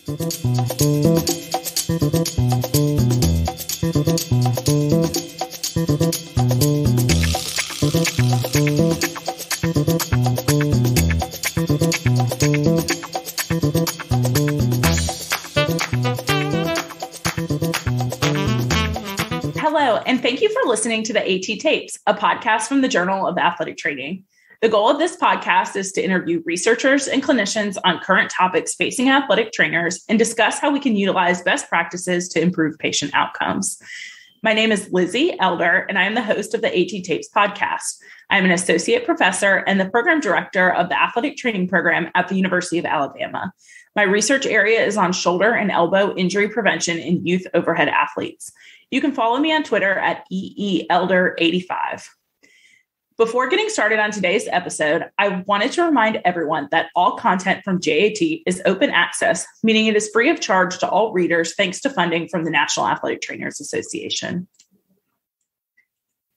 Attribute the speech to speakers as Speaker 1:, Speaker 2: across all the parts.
Speaker 1: Hello, and thank you for listening to the AT Tapes, a podcast from the Journal of Athletic Training. The goal of this podcast is to interview researchers and clinicians on current topics facing athletic trainers and discuss how we can utilize best practices to improve patient outcomes. My name is Lizzie Elder, and I am the host of the AT Tapes podcast. I'm an associate professor and the program director of the athletic training program at the University of Alabama. My research area is on shoulder and elbow injury prevention in youth overhead athletes. You can follow me on Twitter at EEElder85. Before getting started on today's episode, I wanted to remind everyone that all content from JAT is open access, meaning it is free of charge to all readers thanks to funding from the National Athletic Trainers Association.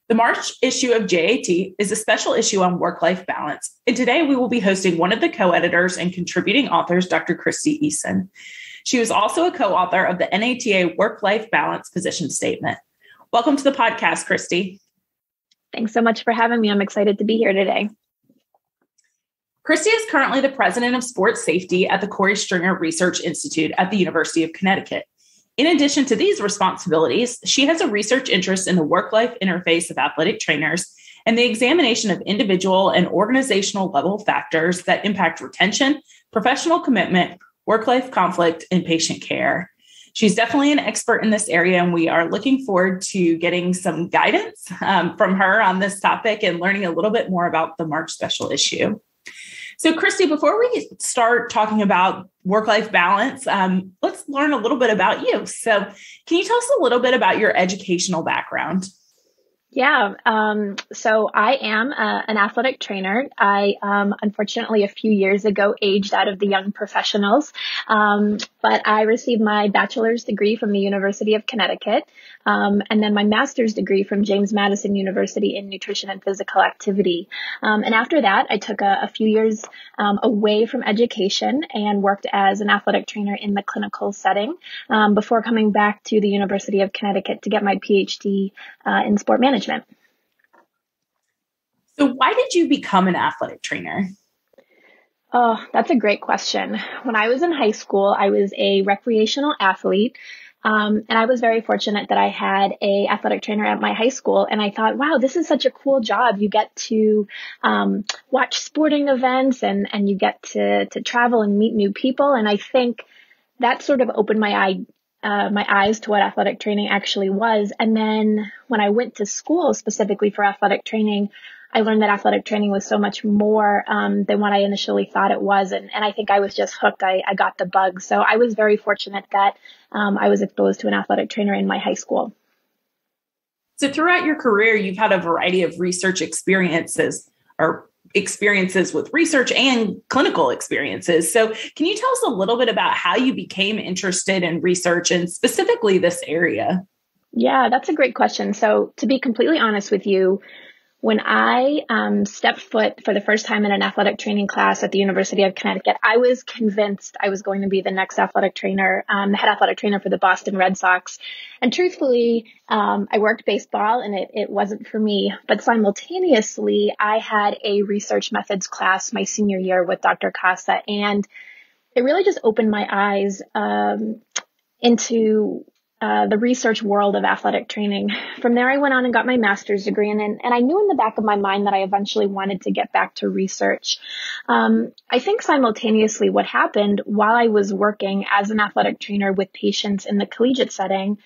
Speaker 1: The March issue of JAT is a special issue on work-life balance, and today we will be hosting one of the co-editors and contributing authors, Dr. Christy Eason. She was also a co-author of the NATA Work-Life Balance Position Statement. Welcome to the podcast, Christy.
Speaker 2: Thanks so much for having me. I'm excited to be here today.
Speaker 1: Christy is currently the president of sports safety at the Corey Stringer Research Institute at the University of Connecticut. In addition to these responsibilities, she has a research interest in the work-life interface of athletic trainers and the examination of individual and organizational level factors that impact retention, professional commitment, work-life conflict, and patient care. She's definitely an expert in this area, and we are looking forward to getting some guidance from her on this topic and learning a little bit more about the March special issue. So, Christy, before we start talking about work-life balance, let's learn a little bit about you. So, can you tell us a little bit about your educational background?
Speaker 2: Yeah. So I am an athletic trainer. I, unfortunately, a few years ago, aged out of the young professionals. But I received my bachelor's degree from the University of Connecticut. And then my master's degree from James Madison University in nutrition and physical activity. And after that, I took a few years away from education and worked as an athletic trainer in the clinical setting before coming back to the University of Connecticut to get my PhD in sport management.
Speaker 1: So why did you become an athletic trainer?
Speaker 2: Oh, that's a great question. When I was in high school, I was a recreational athlete. And I was very fortunate that I had a athletic trainer at my high school. And I thought, wow, this is such a cool job. You get to watch sporting events and you get to travel and meet new people. And I think that sort of opened my eyes to what athletic training actually was. And then when I went to school specifically for athletic training, I learned that athletic training was so much more than what I initially thought it was. And I think I was just hooked. I got the bug. So I was very fortunate that I was exposed to an athletic trainer in my high school.
Speaker 1: So throughout your career, you've had a variety of research experiences or experiences with research and clinical experiences. So can you tell us a little bit about how you became interested in research and specifically this area?
Speaker 2: Yeah, that's a great question. So to be completely honest with you, when I stepped foot for the first time in an athletic training class at the University of Connecticut, I was convinced I was going to be the next athletic trainer, the head athletic trainer for the Boston Red Sox. And truthfully, I worked baseball and it wasn't for me. But simultaneously, I had a research methods class my senior year with Dr. Casa. And it really just opened my eyes into the research world of athletic training. From there, I went on and got my master's degree. And I knew in the back of my mind that I eventually wanted to get back to research. I think simultaneously what happened while I was working as an athletic trainer with patients in the collegiate setting,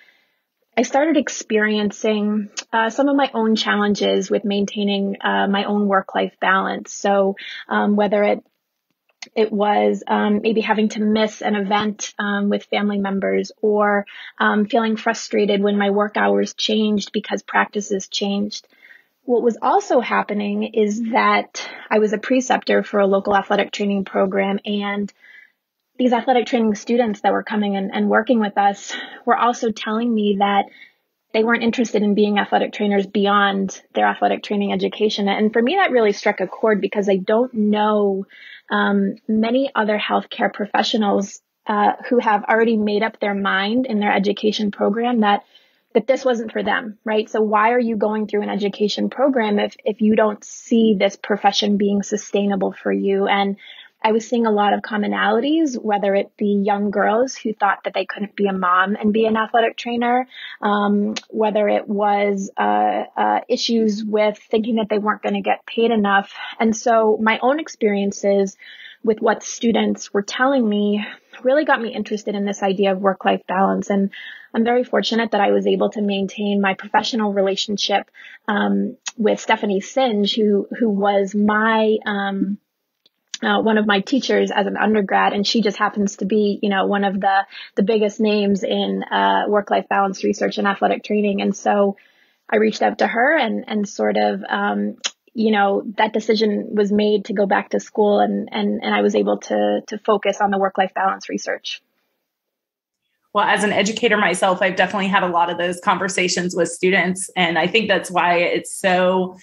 Speaker 2: I started experiencing some of my own challenges with maintaining my own work-life balance. So whether it was maybe having to miss an event with family members or feeling frustrated when my work hours changed because practices changed. What was also happening is that I was a preceptor for a local athletic training program, and these athletic training students that were coming and working with us were also telling me that they weren't interested in being athletic trainers beyond their athletic training education. And for me, that really struck a chord because I don't know many other healthcare professionals who have already made up their mind in their education program that this wasn't for them, right? So why are you going through an education program if you don't see this profession being sustainable for you? And I was seeing a lot of commonalities, whether it be young girls who thought that they couldn't be a mom and be an athletic trainer, whether it was issues with thinking that they weren't going to get paid enough. And so my own experiences with what students were telling me really got me interested in this idea of work-life balance. And I'm very fortunate that I was able to maintain my professional relationship with Stephanie Singe, who was my one of my teachers as an undergrad, and she just happens to be, one of the biggest names in work-life balance research and athletic training. And so I reached out to her and sort of, that decision was made to go back to school, and I was able to focus on the work-life balance research.
Speaker 1: Well, as an educator myself, I've definitely had a lot of those conversations with students, and I think that's why it's so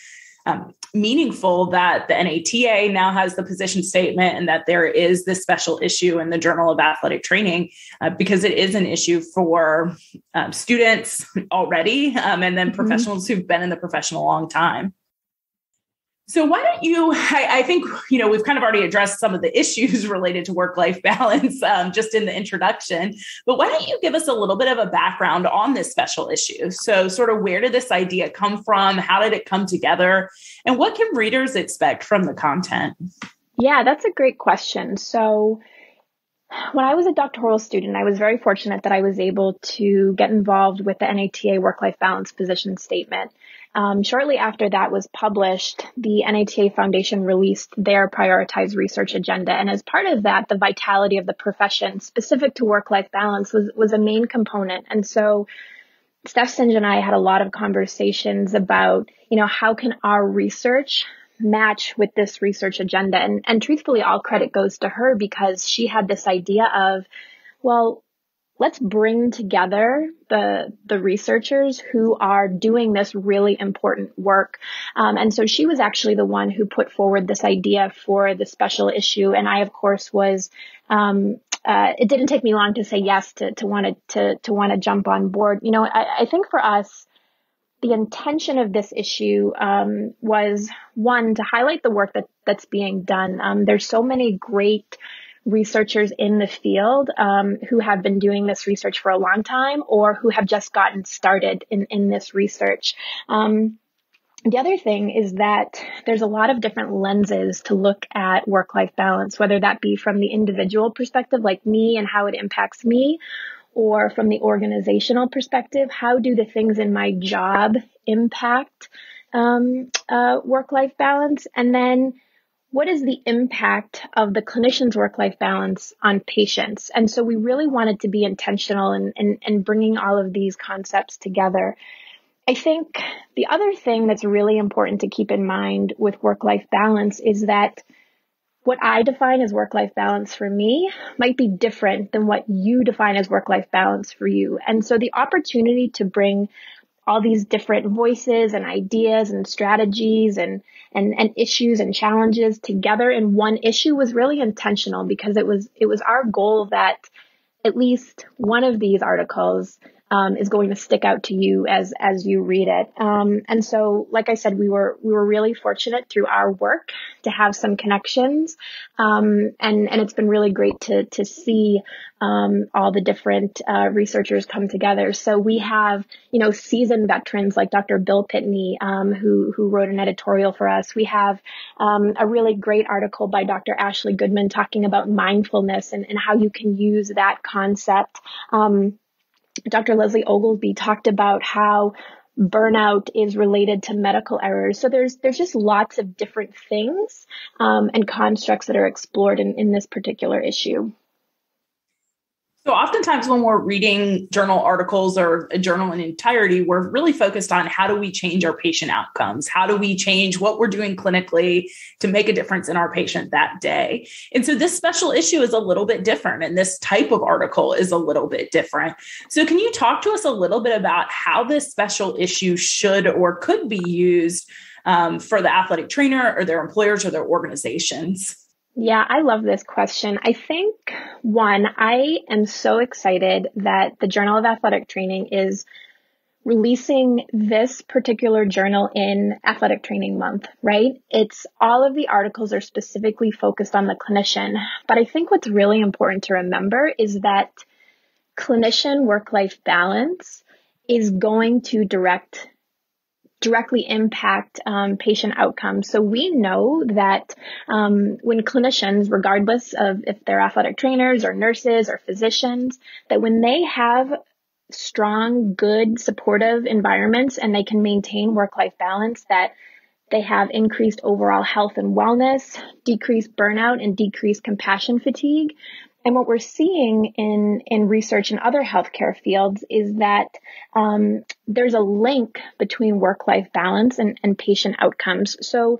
Speaker 1: meaningful that the NATA now has the position statement and that there is this special issue in the Journal of Athletic Training, because it is an issue for students already, and then professionals who've been in the profession a long time. So why don't you, I think, we've kind of already addressed some of the issues related to work-life balance just in the introduction, but why don't you give us a little bit of a background on this special issue? So sort of where did this idea come from? How did it come together? And what can readers expect from the content?
Speaker 2: Yeah, that's a great question. So when I was a doctoral student, I was very fortunate that I was able to get involved with the NATA work-life balance position statement. Shortly after that was published, the NATA Foundation released their prioritized research agenda. And as part of that, the vitality of the profession specific to work-life balance was a main component. And so Steph Singe and I had a lot of conversations about, how can our research match with this research agenda? And truthfully, all credit goes to her, because she had this idea of, well, let's bring together the researchers who are doing this really important work. And so she was actually the one who put forward this idea for the special issue. And I, of course, was, it didn't take me long to say yes, to want to jump on board. I think for us, the intention of this issue was, one, to highlight the work that's being done. There's so many great researchers in the field who have been doing this research for a long time, or who have just gotten started in this research. The other thing is that there's a lot of different lenses to look at work-life balance, whether that be from the individual perspective, like me and how it impacts me, or from the organizational perspective, how do the things in my job impact work-life balance? And then what is the impact of the clinician's work-life balance on patients? And so we really wanted to be intentional in bringing all of these concepts together. I think the other thing that's really important to keep in mind with work-life balance is that what I define as work-life balance for me might be different than what you define as work-life balance for you. And so the opportunity to bring all these different voices and ideas and strategies and issues and challenges together in one issue was really intentional, because it was our goal that at least one of these articles is going to stick out to you as you read it. And so, like I said, we were really fortunate through our work to have some connections. And it's been really great to see all the different researchers come together. So we have, seasoned veterans like Dr. Bill Pitney, who wrote an editorial for us. We have a really great article by Dr. Ashley Goodman talking about mindfulness and how you can use that concept. Dr. Leslie Ogilvie talked about how burnout is related to medical errors. So there's just lots of different things and constructs that are explored in this particular issue.
Speaker 1: So oftentimes when we're reading journal articles or a journal in entirety, we're really focused on how do we change our patient outcomes? How do we change what we're doing clinically to make a difference in our patient that day? And so this special issue is a little bit different, and this type of article is a little bit different. So can you talk to us a little bit about how this special issue should or could be used for the athletic trainer or their employers or their organizations?
Speaker 2: Yeah, I love this question. I think, one, I am so excited that the Journal of Athletic Training is releasing this particular journal in Athletic Training Month, right? It's all of the articles are specifically focused on the clinician. But I think what's really important to remember is that clinician work-life balance is going to directly impact patient outcomes. So we know that when clinicians, regardless of if they're athletic trainers or nurses or physicians, that when they have strong, good, supportive environments and they can maintain work-life balance, that they have increased overall health and wellness, decreased burnout, and decreased compassion fatigue. And what we're seeing in research in other healthcare fields is that there's a link between work-life balance and patient outcomes. So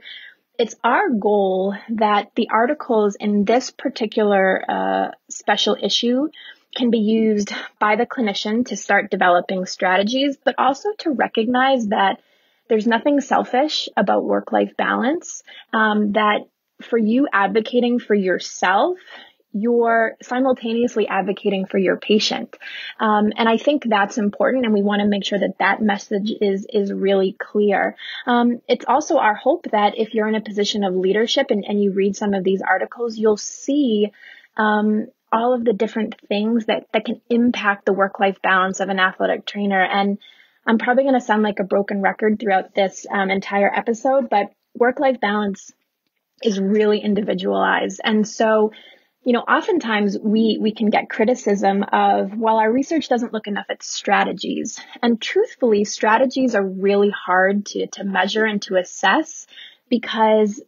Speaker 2: it's our goal that the articles in this particular special issue can be used by the clinician to start developing strategies, but also to recognize that there's nothing selfish about work-life balance, that for you advocating for yourself, you're simultaneously advocating for your patient. And I think that's important, and we want to make sure that that message is really clear. It's also our hope that if you're in a position of leadership and you read some of these articles, you'll see all of the different things that can impact the work-life balance of an athletic trainer. And I'm probably going to sound like a broken record throughout this entire episode, but work-life balance is really individualized. And so, oftentimes we can get criticism of, well, our research doesn't look enough at strategies. And truthfully, strategies are really hard to measure and to assess because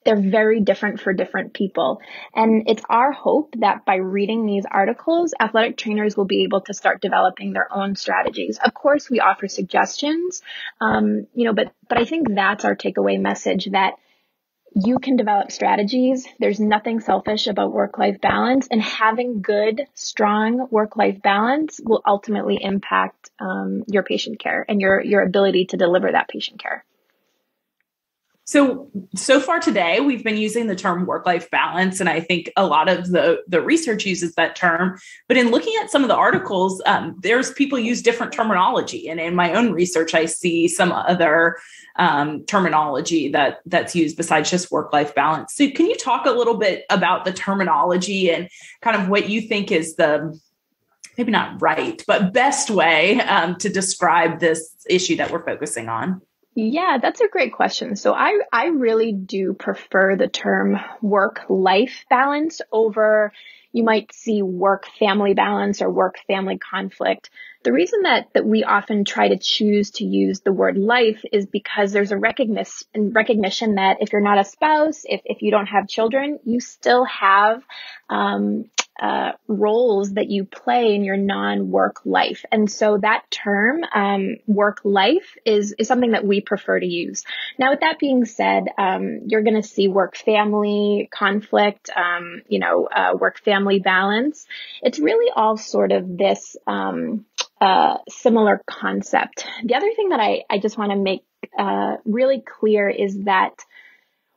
Speaker 2: they're very different for different people. And it's our hope that by reading these articles, athletic trainers will be able to start developing their own strategies. Of course, we offer suggestions, but I think that's our takeaway message, that you can develop strategies. There's nothing selfish about work-life balance, and having good, strong work-life balance will ultimately impact your patient care and your ability to deliver that patient care.
Speaker 1: So far today, we've been using the term work-life balance, and I think a lot of the research uses that term. But in looking at some of the articles, there's people use different terminology. And in my own research, I see some other terminology that's used besides just work-life balance. So can you talk a little bit about the terminology and kind of what you think is the, maybe not right, but best way to describe this issue that we're focusing on?
Speaker 2: Yeah, that's a great question. So I really do prefer the term work-life balance over, you might see work-family balance or work-family conflict. The reason that we often try to choose to use the word life is because there's a recognition that if you're not a spouse, if you don't have children, you still have roles that you play in your non-work life. And so that term, work life, is something that we prefer to use. Now, with that being said, you're going to see work family conflict, work family balance. It's really all sort of this similar concept. The other thing that I just want to make really clear is that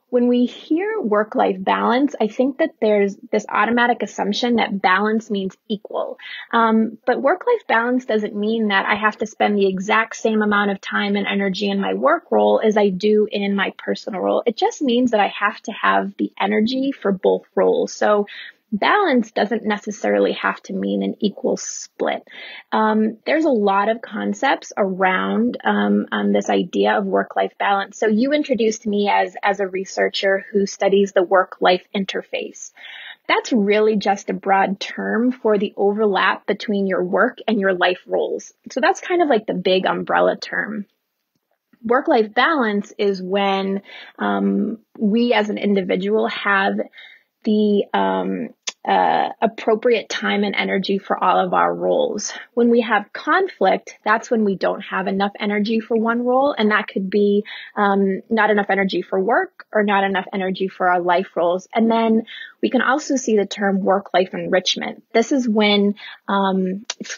Speaker 2: when we hear work-life balance, I think that there's this automatic assumption that balance means equal. But work-life balance doesn't mean that I have to spend the exact same amount of time and energy in my work role as I do in my personal role. It just means that I have to have the energy for both roles. So balance doesn't necessarily have to mean an equal split. There's a lot of concepts around this idea of work-life balance. So you introduced me as a researcher who studies the work-life interface. That's really just a broad term for the overlap between your work and your life roles. So that's kind of like the big umbrella term. Work-life balance is when we as an individual have the appropriate time and energy for all of our roles. When we have conflict, that's when we don't have enough energy for one role, and that could be not enough energy for work or not enough energy for our life roles. And then we can also see the term work-life enrichment. This is when,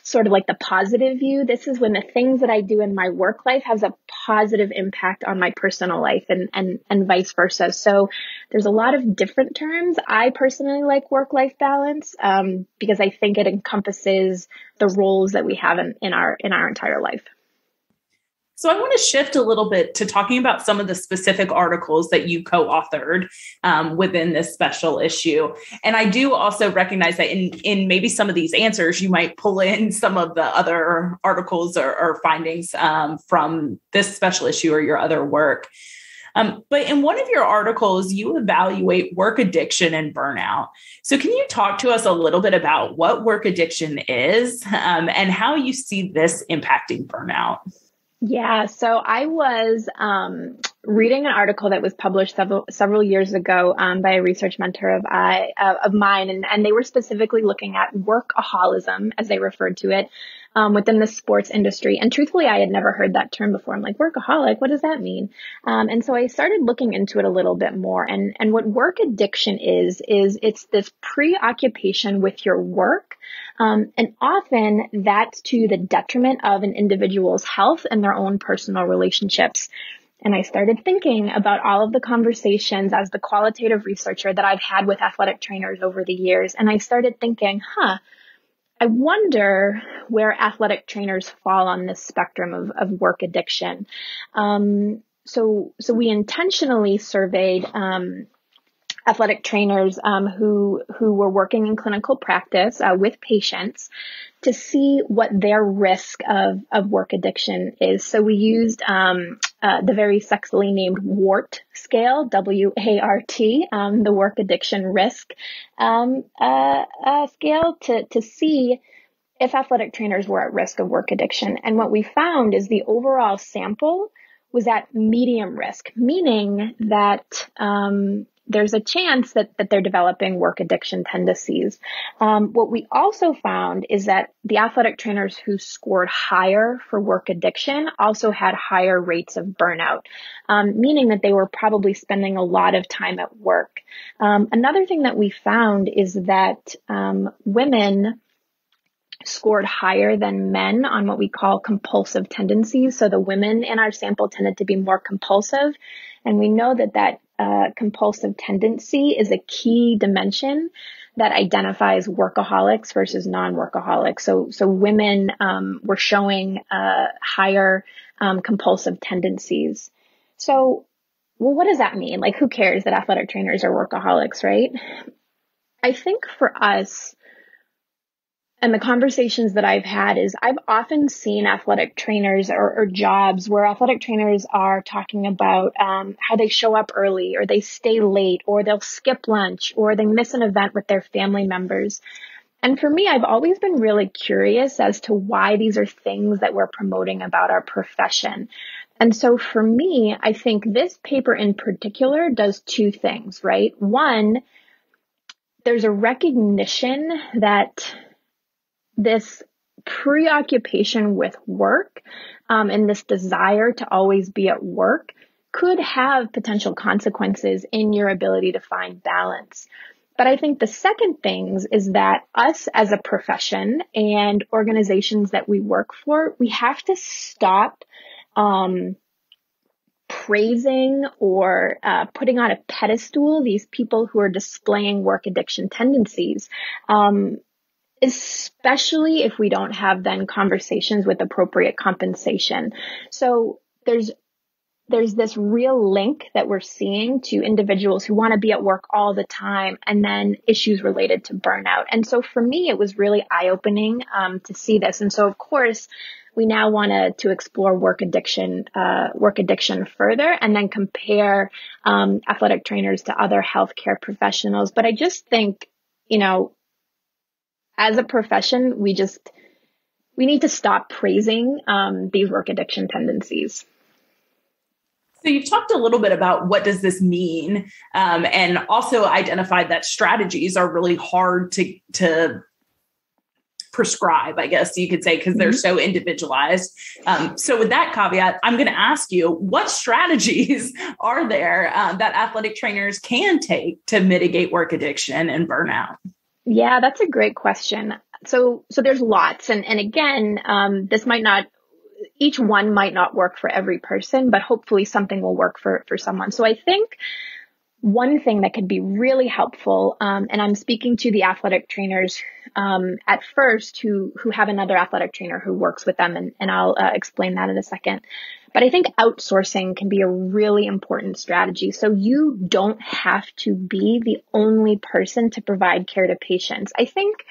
Speaker 2: sort of like the positive view, this is when the things that I do in my work life has a positive impact on my personal life and vice versa. So there's a lot of different terms. I personally like work-life balance because I think it encompasses the roles that we have in our entire life.
Speaker 1: So I want to shift a little bit to talking about some of the specific articles that you co-authored within this special issue. And I do also recognize that in maybe some of these answers, you might pull in some of the other articles or findings from this special issue or your other work. But in one of your articles, you evaluate work addiction and burnout. So can you talk to us a little bit about what work addiction is and how you see this impacting burnout?
Speaker 2: Yeah, so I was reading an article that was published several years ago by a research mentor of mine, and they were specifically looking at workaholism, as they referred to it, within the sports industry. And truthfully, I had never heard that term before. I'm like, workaholic, what does that mean? And so I started looking into it a little bit more. And what work addiction is it's this preoccupation with your work. And often that's to the detriment of an individual's health and their own personal relationships. And I started thinking about all of the conversations as the qualitative researcher that I've had with athletic trainers over the years. And I started thinking, I wonder where athletic trainers fall on this spectrum of work addiction. So we intentionally surveyed athletic trainers who were working in clinical practice with patients to see what their risk of work addiction is. So we used the very sexily named WART scale, W-A-R-T, the work addiction risk scale to see if athletic trainers were at risk of work addiction. And what we found is the overall sample was at medium risk, meaning that there's a chance that they're developing work addiction tendencies. What we also found is that the athletic trainers who scored higher for work addiction also had higher rates of burnout, meaning that they were probably spending a lot of time at work. Another thing that we found is that women scored higher than men on what we call compulsive tendencies. So the women in our sample tended to be more compulsive. And we know that compulsive tendency is a key dimension that identifies workaholics versus non-workaholics. So women were showing higher compulsive tendencies. So, well, what does that mean? Like, who cares that athletic trainers are workaholics, right? I think for us, and the conversations that I've had is I've often seen athletic trainers or jobs where athletic trainers are talking about how they show up early or they stay late or they'll skip lunch or they miss an event with their family members. And for me, I've always been really curious as to why these are things that we're promoting about our profession. And so for me, I think this paper in particular does two things, right? One, there's a recognition that this preoccupation with work and this desire to always be at work could have potential consequences in your ability to find balance. But I think the second thing is that us as a profession and organizations that we work for, we have to stop praising or putting on a pedestal these people who are displaying work addiction tendencies. Especially if we don't have then conversations with appropriate compensation. So there's this real link that we're seeing to individuals who want to be at work all the time and then issues related to burnout. And so for me, it was really eye-opening to see this. And so of course, we now want to explore work addiction further and then compare athletic trainers to other healthcare professionals. But I just think, as a profession, we need to stop praising these work addiction tendencies.
Speaker 1: So you've talked a little bit about what does this mean, and also identified that strategies are really hard to prescribe, I guess you could say, because they're so individualized. So with that caveat, I'm going to ask you, what strategies are there that athletic trainers can take to mitigate work addiction and burnout?
Speaker 2: Yeah, that's a great question. So there's lots. And again, this might not each one might not work for every person, but hopefully something will work for someone. So I think one thing that could be really helpful, and I'm speaking to the athletic trainers at first who have another athletic trainer who works with them, and I'll explain that in a second. But I think outsourcing can be a really important strategy. So you don't have to be the only person to provide care to patients. I think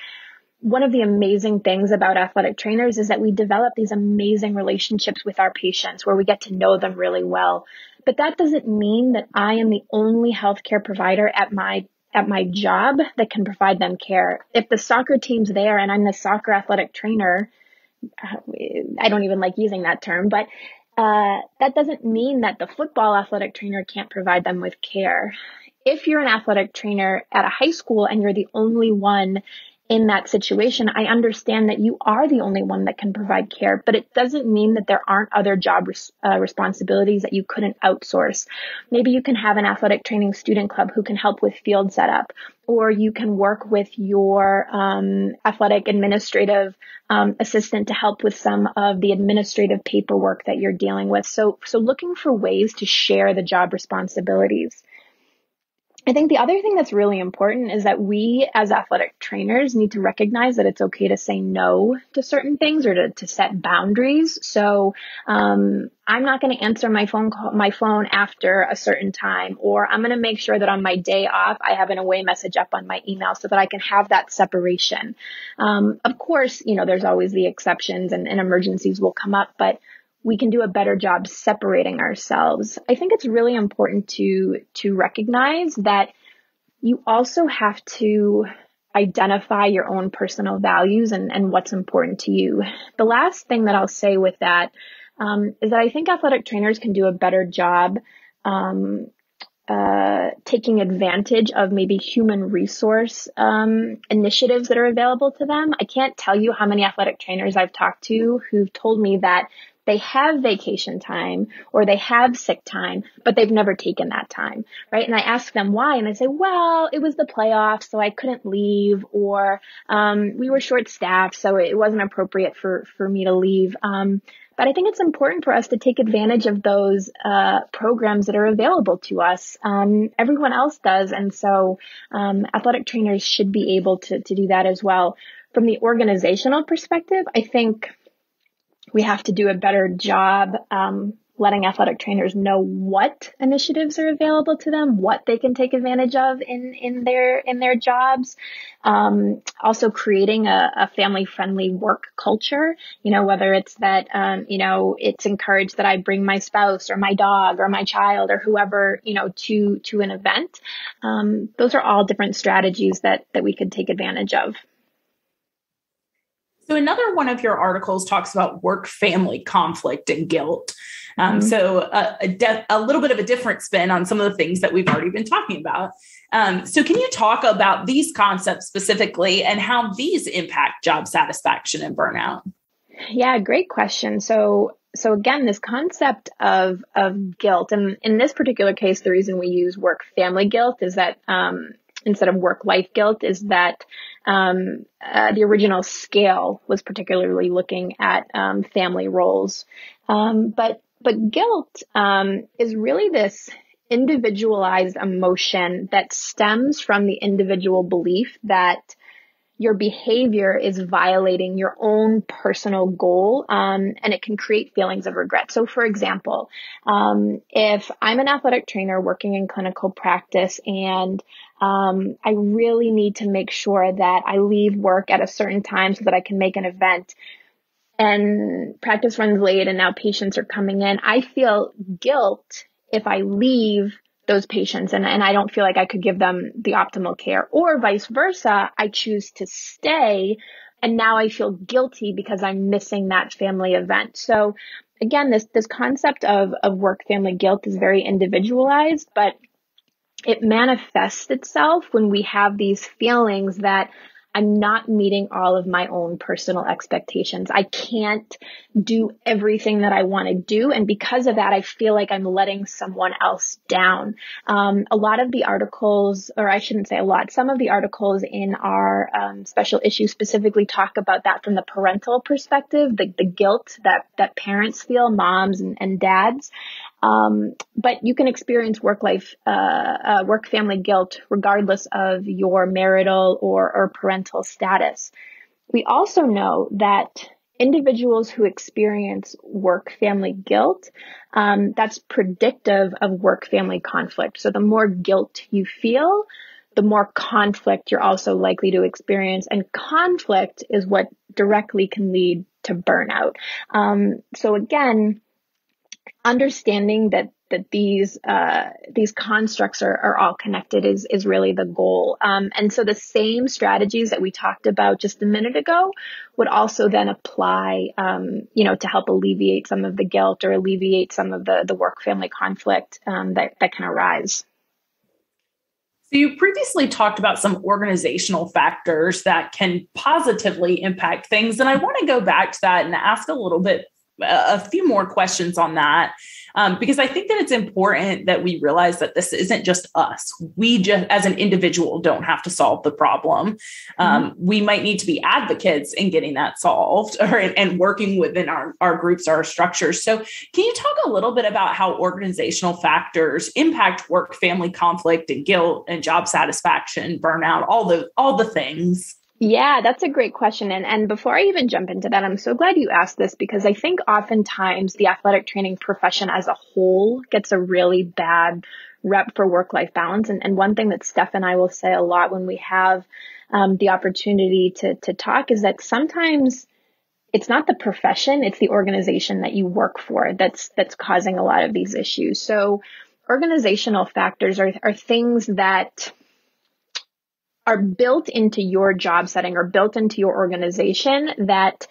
Speaker 2: one of the amazing things about athletic trainers is that we develop these amazing relationships with our patients where we get to know them really well. But that doesn't mean that I am the only healthcare provider at my job that can provide them care. If the soccer team's there and I'm the soccer athletic trainer, I don't even like using that term, but that doesn't mean that the football athletic trainer can't provide them with care. If you're an athletic trainer at a high school and you're the only one in that situation, I understand that you are the only one that can provide care, but it doesn't mean that there aren't other job responsibilities that you couldn't outsource. Maybe you can have an athletic training student club who can help with field setup, or you can work with your athletic administrative assistant to help with some of the administrative paperwork that you're dealing with. So looking for ways to share the job responsibilities. I think the other thing that's really important is that we as athletic trainers need to recognize that it's okay to say no to certain things or to set boundaries. So I'm not going to answer my phone after a certain time, or I'm going to make sure that on my day off, I have an away message up on my email so that I can have that separation. Of course, there's always the exceptions and emergencies will come up, but we can do a better job separating ourselves. I think it's really important to recognize that you also have to identify your own personal values and what's important to you. The last thing that I'll say with that is that I think athletic trainers can do a better job taking advantage of maybe human resource initiatives that are available to them. I can't tell you how many athletic trainers I've talked to who've told me that they have vacation time or they have sick time, but they've never taken that time, right? And I ask them why, and they say, well, it was the playoffs, so I couldn't leave, or we were short-staffed, so it wasn't appropriate for me to leave. But I think it's important for us to take advantage of those programs that are available to us. Everyone else does, and so athletic trainers should be able to do that as well. From the organizational perspective, I think we have to do a better job letting athletic trainers know what initiatives are available to them, what they can take advantage of in their jobs. Also creating a family-friendly work culture, whether it's that, it's encouraged that I bring my spouse or my dog or my child or whoever, to an event. Those are all different strategies that we could take advantage of.
Speaker 1: So another one of your articles talks about work-family conflict and guilt. So a little bit of a different spin on some of the things that we've already been talking about. So can you talk about these concepts specifically and how these impact job satisfaction and burnout?
Speaker 2: Yeah, great question. So again, this concept of guilt, and in this particular case, the reason we use work-family guilt is that instead of work-life guilt is that the original scale was particularly looking at family roles. But guilt is really this individualized emotion that stems from the individual belief that your behavior is violating your own personal goal, and it can create feelings of regret. So for example, if I'm an athletic trainer working in clinical practice and I really need to make sure that I leave work at a certain time so that I can make an event, and practice runs late and now patients are coming in, I feel guilt if I leave those patients and I don't feel like I could give them the optimal care, or vice versa. I choose to stay and now I feel guilty because I'm missing that family event. So again, this concept of work-family guilt is very individualized, but it manifests itself when we have these feelings that I'm not meeting all of my own personal expectations. I can't do everything that I want to do. And because of that, I feel like I'm letting someone else down. A lot of the articles, or I shouldn't say a lot, some of the articles in our special issue specifically talk about that from the parental perspective, the guilt that parents feel, moms and dads. But you can experience work-family guilt regardless of your marital or parental status. We also know that individuals who experience work-family guilt, that's predictive of work-family conflict. So the more guilt you feel, the more conflict you're also likely to experience. And conflict is what directly can lead to burnout. So again, understanding that these constructs are all connected is really the goal. And so the same strategies that we talked about just a minute ago would also then apply, to help alleviate some of the guilt or alleviate some of the work-family conflict that can arise.
Speaker 1: So you previously talked about some organizational factors that can positively impact things. And I want to go back to that and ask a few more questions on that, because I think that it's important that we realize that this isn't just us. We just, as an individual, don't have to solve the problem. We might need to be advocates in getting that solved and working within our groups, our structures. So can you talk a little bit about how organizational factors impact work-family conflict and guilt and job satisfaction, burnout, all the things?
Speaker 2: Yeah, that's a great question. And before I even jump into that, I'm so glad you asked this because I think oftentimes the athletic training profession as a whole gets a really bad rep for work-life balance. And one thing that Steph and I will say a lot when we have the opportunity to talk is that sometimes it's not the profession, it's the organization that you work for that's causing a lot of these issues. So organizational factors are things that are built into your job setting or built into your organization that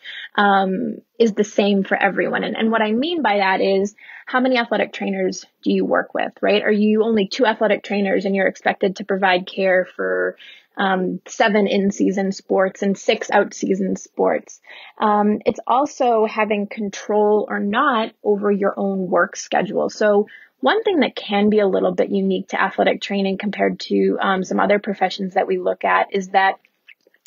Speaker 2: is the same for everyone. And what I mean by that is how many athletic trainers do you work with, right? Are you only 2 athletic trainers and you're expected to provide care for 7 in-season sports and 6 out-season sports? It's also having control or not over your own work schedule. So one thing that can be a little bit unique to athletic training compared to some other professions that we look at is that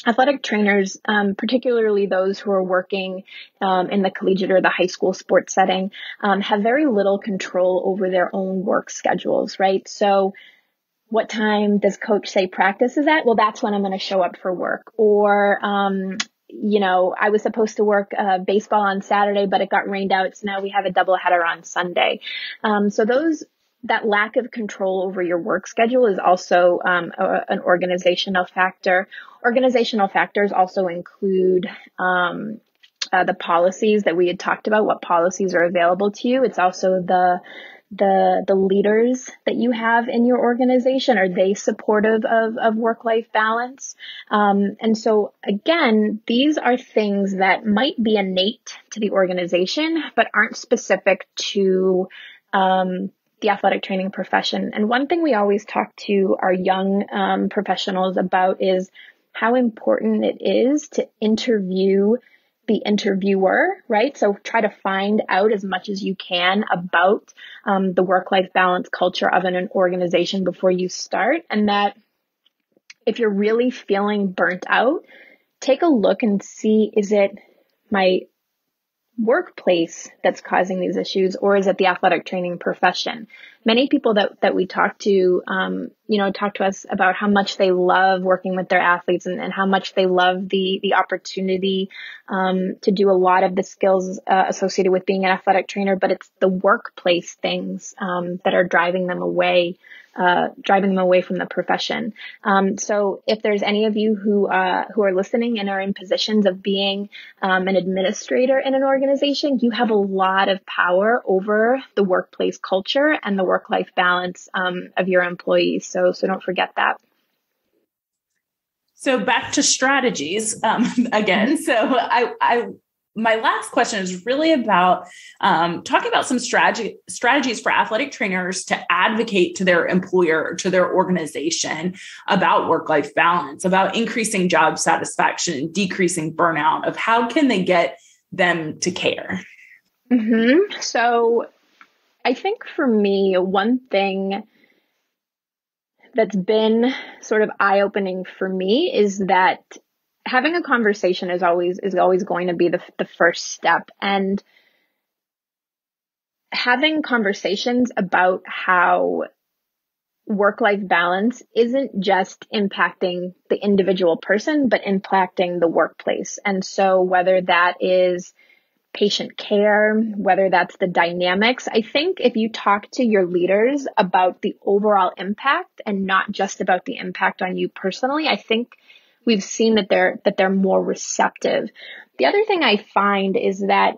Speaker 2: athletic trainers, particularly those who are working in the collegiate or the high school sports setting, have very little control over their own work schedules, right? So what time does coach say practice is at? Well, that's when I'm going to show up for work. Or I was supposed to work baseball on Saturday, but it got rained out. So now we have a doubleheader on Sunday. So that lack of control over your work schedule is also an organizational factor. Organizational factors also include the policies that we had talked about, what policies are available to you. It's also the leaders that you have in your organization. Are they supportive of work-life balance? And so again, these are things that might be innate to the organization, but aren't specific to the athletic training profession. And one thing we always talk to our young professionals about is how important it is to interview the interviewer, right? So try to find out as much as you can about the work-life balance culture of an organization before you start. And that if you're really feeling burnt out, take a look and see, is it my workplace that's causing these issues, or is it the athletic training profession? Many people that we talk to, talk to us about how much they love working with their athletes and how much they love the opportunity to do a lot of the skills associated with being an athletic trainer, but it's the workplace things that are driving them away from the profession. So if there's any of you who are listening and are in positions of being an administrator in an organization, you have a lot of power over the workplace culture and the work-life balance of your employees. So don't forget that.
Speaker 1: So back to strategies again. So my last question is really about talking about some strategies for athletic trainers to advocate to their employer or to their organization about work-life balance, about increasing job satisfaction, decreasing burnout, of how can they get them to care?
Speaker 2: Mm-hmm. So I think for me, one thing that's been sort of eye-opening for me is that having a conversation is always going to be the first step. And having conversations about how work-life balance isn't just impacting the individual person, but impacting the workplace. And so whether that is patient care, whether that's the dynamics, I think if you talk to your leaders about the overall impact and not just about the impact on you personally, I think we've seen that they're more receptive. The other thing I find is that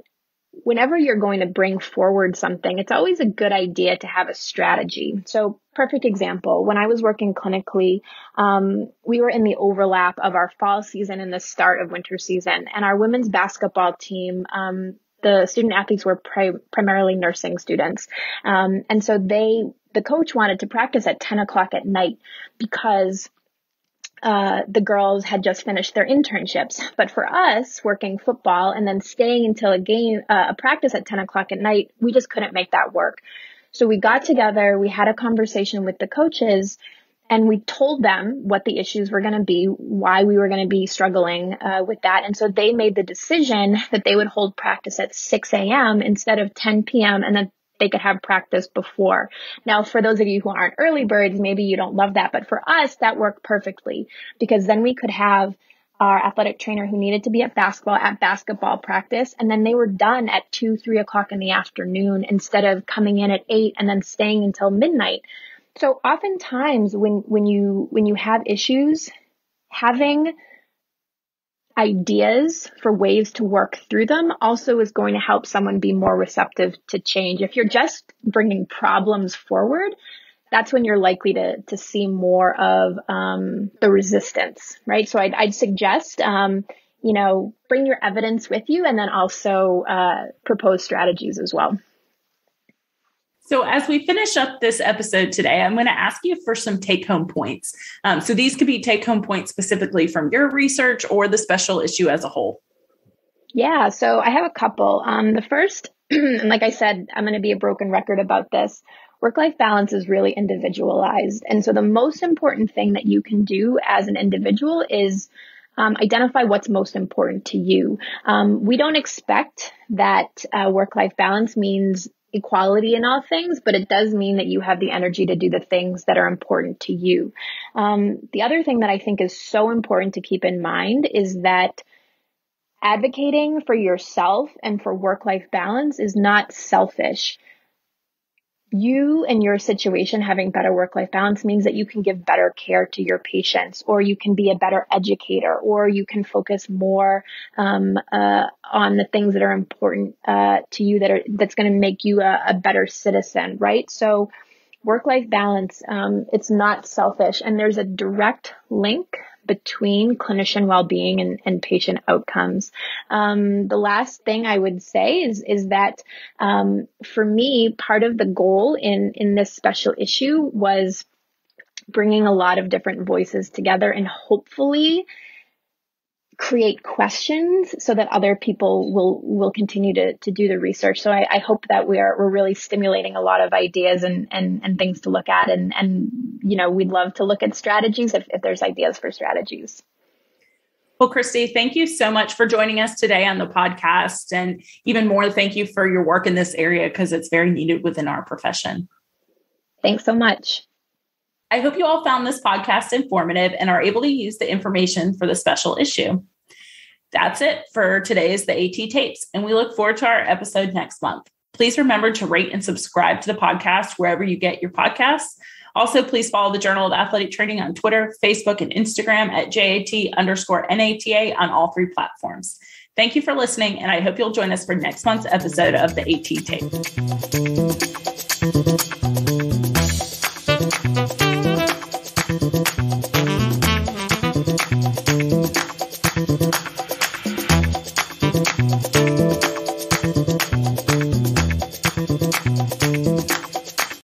Speaker 2: whenever you're going to bring forward something, it's always a good idea to have a strategy. So perfect example, when I was working clinically, we were in the overlap of our fall season and the start of winter season. And our women's basketball team, the student athletes were primarily nursing students. And so the coach wanted to practice at 10 o'clock at night because the girls had just finished their internships. But for us working football and then staying until a practice at 10 o'clock at night, we just couldn't make that work. So we got together, we had a conversation with the coaches, and we told them what the issues were going to be, why we were going to be struggling with that. And so they made the decision that they would hold practice at 6 a.m. instead of 10 p.m. and then they could have practice before. Now, for those of you who aren't early birds, maybe you don't love that. But for us, that worked perfectly because then we could have our athletic trainer who needed to be at basketball practice. And then they were done at 2-3 o'clock in the afternoon instead of coming in at 8 and then staying until midnight. So oftentimes when you have issues, having ideas for ways to work through them also is going to help someone be more receptive to change. If you're just bringing problems forward, that's when you're likely to see more of the resistance, right? So I'd suggest, bring your evidence with you and then also propose strategies as well.
Speaker 1: So as we finish up this episode today, I'm going to ask you for some take-home points. So these could be take-home points specifically from your research or the special issue as a whole.
Speaker 2: Yeah, so I have a couple. The first, and like I said, I'm going to be a broken record about this. Work-life balance is really individualized. And so the most important thing that you can do as an individual is identify what's most important to you. We don't expect that work-life balance means equality in all things, but it does mean that you have the energy to do the things that are important to you. The other thing that I think is so important to keep in mind is that advocating for yourself and for work-life balance is not selfish. You and your situation having better work-life balance means that you can give better care to your patients, or you can be a better educator, or you can focus more on the things that are important to you that's going to make you a better citizen, right? So work-life balance, it's not selfish, and there's a direct link between clinician well-being and patient outcomes. The last thing I would say is that for me, part of the goal in this special issue was bringing a lot of different voices together and hopefully create questions so that other people will continue to do the research. So I hope that we're really stimulating a lot of ideas and things to look at. And we'd love to look at strategies if there's ideas for strategies.
Speaker 1: Well, Christy, thank you so much for joining us today on the podcast. And even more, thank you for your work in this area because it's very needed within our profession.
Speaker 2: Thanks so much.
Speaker 1: I hope you all found this podcast informative and are able to use the information for the special issue. That's it for today's The AT Tapes, and we look forward to our episode next month. Please remember to rate and subscribe to the podcast wherever you get your podcasts. Also, please follow the Journal of Athletic Training on Twitter, Facebook, and Instagram at JAT_NATA on all 3 platforms. Thank you for listening, and I hope you'll join us for next month's episode of The AT Tape.